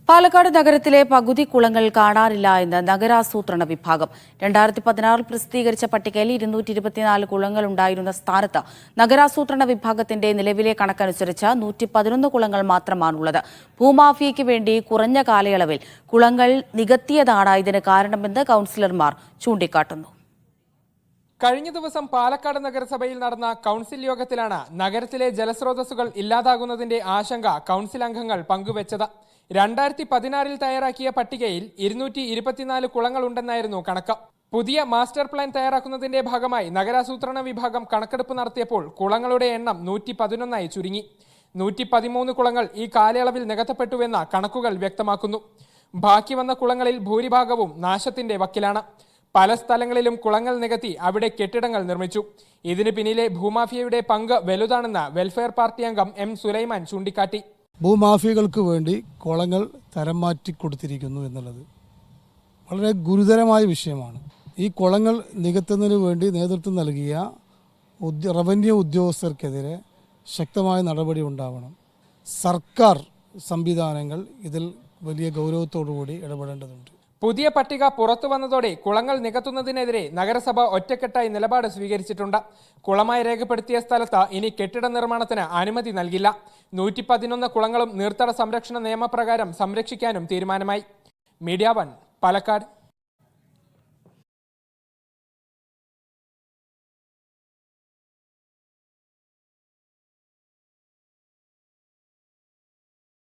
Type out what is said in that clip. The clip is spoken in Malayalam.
പാലക്കാട് നഗരത്തിലെ പകുതി കുളങ്ങൾ കാണാനില്ല എന്ന് നഗരാസൂത്രണ വിഭാഗം. 2016 പ്രസിദ്ധീകരിച്ച പട്ടികയിൽ 224 കുളങ്ങൾ ഉണ്ടായിരുന്ന സ്ഥാനത്ത് നഗരാസൂത്രണ വിഭാഗത്തിന്റെ നിലവിലെ കണക്കനുസരിച്ച് 111 കുളങ്ങൾ മാത്രമാണുള്ളത്. ഭൂമാഫിയയ്ക്ക് വേണ്ടി കുറഞ്ഞ കാലയളവിൽ കുളങ്ങൾ നികത്തിയതാണ് ഇതിന് കാരണമെന്ന് കൗൺസിലർമാർ ചൂണ്ടിക്കാട്ടുന്നു. കഴിഞ്ഞ ദിവസം പാലക്കാട് നഗരസഭയിൽ നടന്ന കൗൺസിൽ യോഗത്തിലാണ് നഗരത്തിലെ ജലസ്രോതസ്സുകൾ ഇല്ലാതാകുന്നതിന്റെ ആശങ്ക കൗൺസിൽ അംഗങ്ങൾ പങ്കുവച്ചത്. 2016 തയ്യാറാക്കിയ പട്ടികയിൽ 224 കുളങ്ങളുണ്ടെന്നായിരുന്നു കണക്ക്. പുതിയ മാസ്റ്റർ പ്ലാൻ തയ്യാറാക്കുന്നതിന്റെ ഭാഗമായി നഗരാസൂത്രണ വിഭാഗം കണക്കെടുപ്പ് നടത്തിയപ്പോൾ കുളങ്ങളുടെ എണ്ണം 111 ചുരുങ്ങി. 113 കുളങ്ങൾ ഈ കാലയളവിൽ നികത്തപ്പെട്ടുവെന്ന കണക്കുകൾ വ്യക്തമാക്കുന്നു. ബാക്കി വന്ന കുളങ്ങളിൽ ഭൂരിഭാഗവും നാശത്തിന്റെ വക്കിലാണ്. പല സ്ഥലങ്ങളിലും കുളങ്ങൾ നികത്തി അവിടെ കെട്ടിടങ്ങൾ നിർമ്മിച്ചു. ഇതിന് പിന്നിലെ ഭൂമാഫിയയുടെ പങ്ക് വലുതാണെന്ന് വെൽഫെയർ പാർട്ടി അംഗം എം സുലൈമാൻ ചൂണ്ടിക്കാട്ടി. ഭൂമാഫിയകൾക്ക് വേണ്ടി കുളങ്ങൾ തരം മാറ്റി കൊടുത്തിരിക്കുന്നു എന്നുള്ളത് വളരെ ഗുരുതരമായ വിഷയമാണ്. ഈ കുളങ്ങൾ നികത്തുന്നതിന് വേണ്ടി നേതൃത്വം നൽകിയ റവന്യൂ ഉദ്യോഗസ്ഥർക്കെതിരെ ശക്തമായ നടപടി ഉണ്ടാവണം. സർക്കാർ സംവിധാനങ്ങൾ ഇതിൽ വലിയ ഗൗരവത്തോടുകൂടി ഇടപെടേണ്ടതുണ്ട്. പുതിയ പട്ടിക പുറത്തു വന്നതോടെ കുളങ്ങൾ നികത്തുന്നതിനെതിരെ നഗരസഭ ഒറ്റക്കെട്ടായി നിലപാട് സ്വീകരിച്ചിട്ടുണ്ട്. കുളമായി രേഖപ്പെടുത്തിയ സ്ഥലത്ത് ഇനി കെട്ടിട നിർമ്മാണത്തിന് അനുമതി നൽകില്ല. 111 കുളങ്ങളും നീർത്തട സംരക്ഷണ നിയമപ്രകാരം സംരക്ഷിക്കാനും തീരുമാനമായി. മീഡിയ 1 പാലക്കാട്.